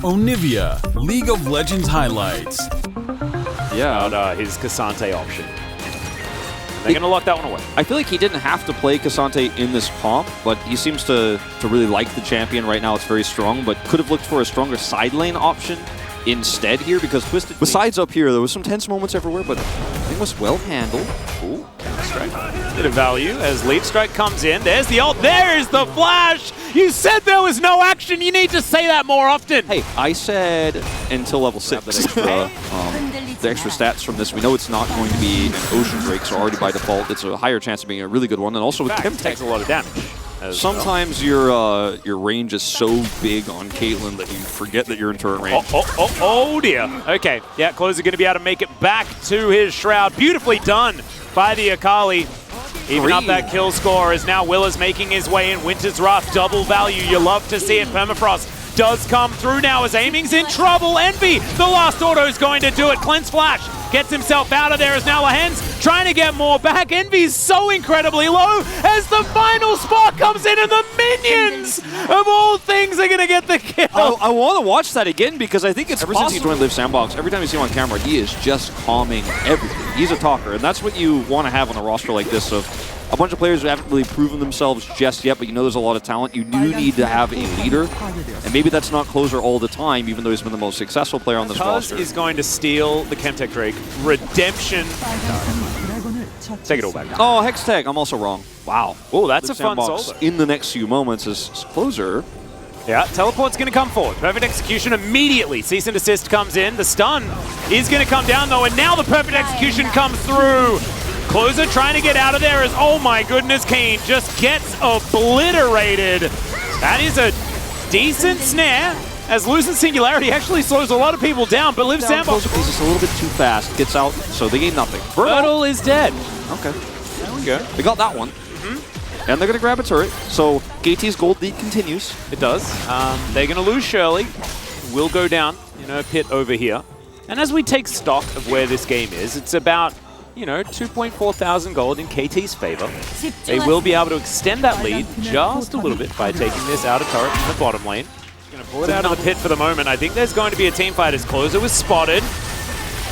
Onivia, League of Legends highlights. Yeah, his Cassante option. They're going to lock that one away. I feel like he didn't have to play Cassante in this comp, but he seems to really like the champion right now. It's very strong, but could have looked for a stronger side lane option instead here, because Twisted, besides up here, there was some tense moments everywhere, but I think it was well handled. Ooh, strike. Bit of value as Leaf Strike comes in. There's the ult. There's the flash. You said there was no action. You need to say that more often. Hey, I said until level 6. The extra stats from this, we know it's not going to be an Ocean Drake, so already by default, it's a higher chance of being a really good one. And also with Chemtech, takes a lot of damage. Sometimes your range is so big on Caitlyn that you forget that you're in turret range. Oh dear. Okay, yeah, Closer going to be able to make it back to his Shroud. Beautifully done by the Akali. Even up that kill score as now Will is making his way in. Winter's Wrath, double value. You love to see it. Permafrost does come through now as Aiming's in trouble. Envy, the last auto is going to do it. Cleanse Flash gets himself out of there as now Lahen's trying to get more back. Envy's so incredibly low as the final spark comes in and the minions of all things are going to get the kill. I want to watch that again because I think it's ever since he joined Liiv SANDBOX, every time you see him on camera, he is just calming everything. He's a talker, and that's what you want to have on a roster like this of a bunch of players who haven't really proven themselves just yet, but you know there's a lot of talent. You do need to have a leader, and maybe that's not Closer all the time, even though he's been the most successful player on this roster. Is going to steal the Chemtech Drake. Redemption. Take it all back. Oh, Hextech. I'm also wrong. Wow. Oh, that's a fun solo. solo. In the next few moments is Closer. Yeah, teleport's going to come forward. Perfect execution immediately. Cease and desist comes in. The stun is going to come down, though, and now the perfect execution comes through. Closer trying to get out of there as, oh my goodness, Kane just gets obliterated. That is a decent snare, as Losing Singularity actually slows a lot of people down, but Liiv SANDBOX is just a little bit too fast, gets out, so they gain nothing. Bertle is dead. Okay. There we go. They got that one. And they're going to grab a turret, so KT's gold lead continues. It does. They're going to lose Shirley. Will go down in a pit over here. And as we take stock of where this game is, it's about, 2.4 thousand gold in KT's favor. They will be able to extend that lead just a little bit by taking this outer turret in the bottom lane. Going to pull it out of the pit for the moment. I think there's going to be a team fight as Closer was spotted.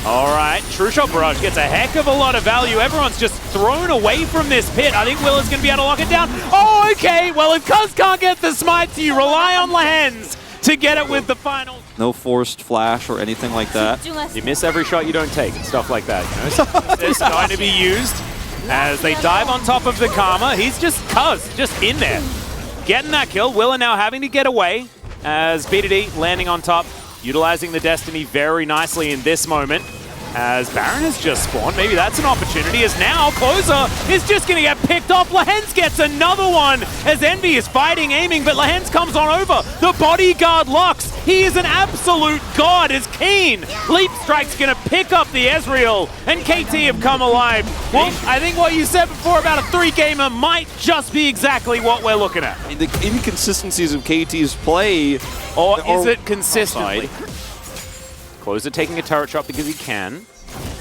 All right, True Shot Barrage gets a heck of a lot of value. Everyone's just thrown away from this pit. I think Will is going to be able to lock it down. Oh, okay. Well, if Cuz can't get the smite, you rely on Lahen's to get it with the final. No forced flash or anything like that. You miss every shot you don't take and stuff like that. So it's going to be used as they dive on top of the Karma. He's just Cuz, just in there. Getting that kill. Will now having to get away as B2D landing on top. Utilizing the Destiny very nicely in this moment as Baron has just spawned. Maybe that's an opportunity as now Closer is just going to get picked off. Lahen's gets another one as Envy is fighting, aiming, but Lahen's comes on over. The bodyguard locks. He is an absolute god as Keen. Leap Strike's going to pick up the Ezreal and KT have come alive. Well, I think what you said before about a 3-gamer might just be exactly what we're looking at. The inconsistencies of KT's play. Or is it consistently? Closer taking a turret shot because he can.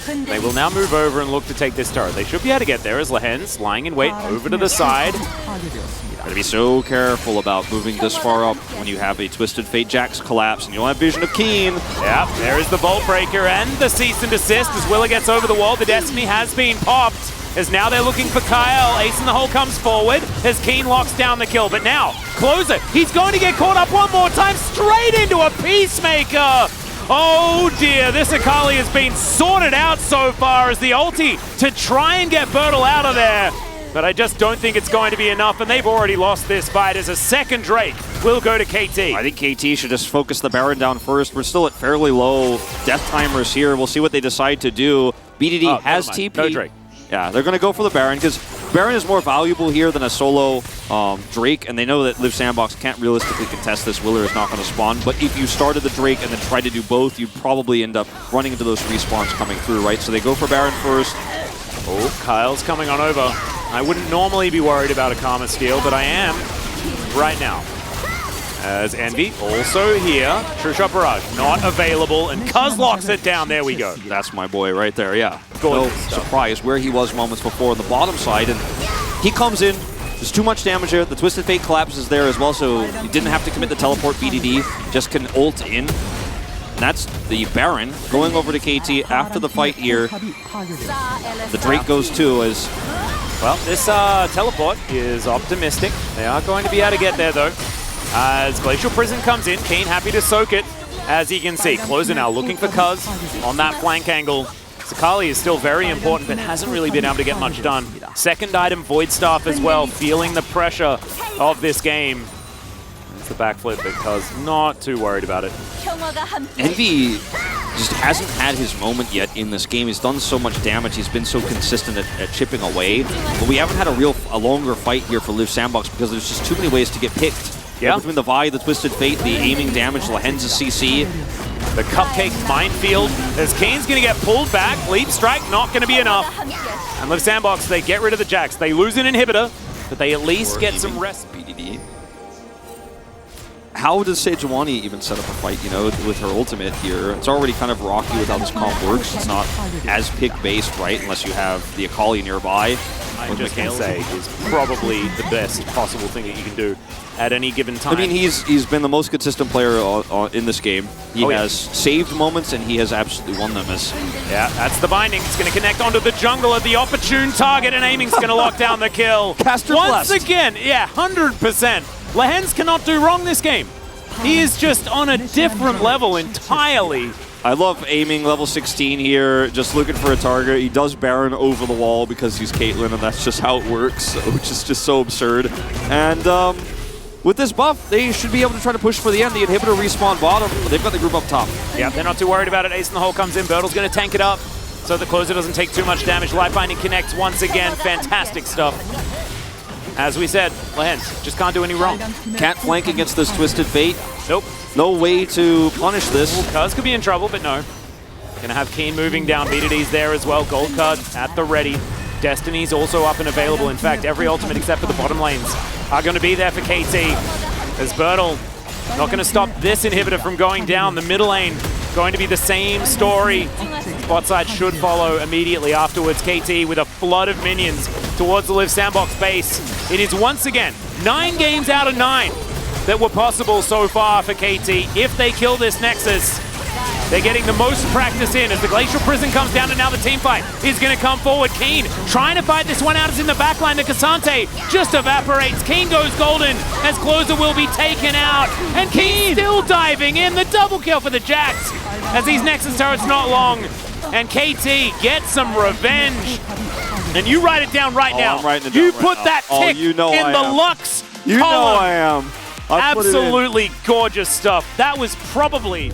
They will now move over and look to take this turret. They should be able to get there as Lahen's lying in wait over to the side. Gotta be so careful about moving this far up when you have a Twisted Fate Jax collapse and you don't have vision of Keen. Yeah, there is the Vault Breaker and the cease and desist as Willa gets over the wall. The Destiny has been popped. As now they're looking for Kyle. Ace in the hole comes forward as Keen locks down the kill. But now, Closer, he's going to get caught up one more time straight into a Peacemaker. Oh dear, this Akali has been sorted out so far as the ulti to try and get Bertle out of there. But I just don't think it's going to be enough, and they've already lost this fight as a second Drake will go to KT. I think KT should just focus the Baron down first. We're still at fairly low death timers here. We'll see what they decide to do. BDD has TP. No Drake. Yeah, they're going to go for the Baron because Baron is more valuable here than a solo Drake, and they know that Liiv SANDBOX can't realistically contest this. Willer is not going to spawn, but if you started the Drake and then tried to do both, you'd probably end up running into those respawns coming through, right? So they go for Baron first. Oh, Kyle's coming on over. I wouldn't normally be worried about a Karma steal, but I am right now. As Envy also here. True Shot Barrage not available, and Cuz locks it down. There we go. That's my boy right there, yeah. No surprise where he was moments before on the bottom side, and he comes in, There's too much damage here. The Twisted Fate collapses there as well, so you didn't have to commit the teleport BDD, just can ult in. And that's the Baron going over to KT after the fight here. The Drake goes too as... Well, this teleport is optimistic. They are going to be able to get there though. As Glacial Prison comes in, Keen happy to soak it. As you can see, Closer now looking for Cuz on that flank angle. Sakali is still very important, but hasn't really been able to get much done. Second item, Void Staff as well, feeling the pressure of this game. It's the backflip, but Cuz not too worried about it. Envy just hasn't had his moment yet in this game. He's done so much damage. He's been so consistent at chipping away. But we haven't had a longer fight here for Liiv SANDBOX because there's just too many ways to get picked. Yeah. Between the Vi, the Twisted Fate, the aiming damage, Lahen's CC. The Cupcake Minefield, as Kane's going to get pulled back. Leap Strike not going to be enough. And Liiv SANDBOX, they get rid of the Jax. They lose an inhibitor, but they at least get some rest. BDD. How does Sejuani even set up a fight, you know, with her ultimate here? It's already kind of rocky with how this comp works. It's not as pick-based, right, unless you have the Akali nearby. I'm just going to say is probably the best possible thing that you can do at any given time. I mean, he's been the most consistent player in this game. He has saved moments, and he has absolutely won them. Yeah, that's the binding. It's going to connect onto the jungle at the opportune target, and aiming's going to lock down the kill. Caster Once blessed. again, yeah, 100%. Lahen's cannot do wrong this game. He is just on a different level entirely. I love aiming level 16 here, just looking for a target. He does Baron over the wall because he's Caitlyn, and that's just how it works, which is just so absurd. And with this buff, they should be able to try to push for the end. The inhibitor respawn bottom, but they've got the group up top. Yeah, they're not too worried about it. Ace in the hole comes in. Bertle's going to tank it up so the Closer doesn't take too much damage. Life Binding connects once again. Fantastic stuff. As we said, Lahen just can't do any wrong. Can't flank against this Twisted Fate. Nope. No way to punish this. Cuz could be in trouble, but no. Gonna have Keen moving down. BDD's there as well. Gold card at the ready. Destiny's also up and available. In fact, every ultimate except for the bottom lanes are going to be there for KT. As Bertle not going to stop this inhibitor from going down. The middle lane going to be the same story. Bot side should follow immediately afterwards. KT with a flood of minions towards the Liiv SANDBOX base. It is once again 9 games out of 9 that were possible so far for KT. If they kill this Nexus, they're getting the most practice in as the Glacial Prison comes down, and now the team fight is going to come forward. Keen trying to fight this one out. Is in the backline. The Cassante just evaporates. Keen goes golden as Closer will be taken out. And Keen still diving in. The double kill for the Jax as these Nexus turrets not long. And KT gets some revenge. And you write it down right now. I'm writing it down You right put now. that tick you know in I the am. Lux You column. know I am. Absolutely gorgeous stuff. That was probably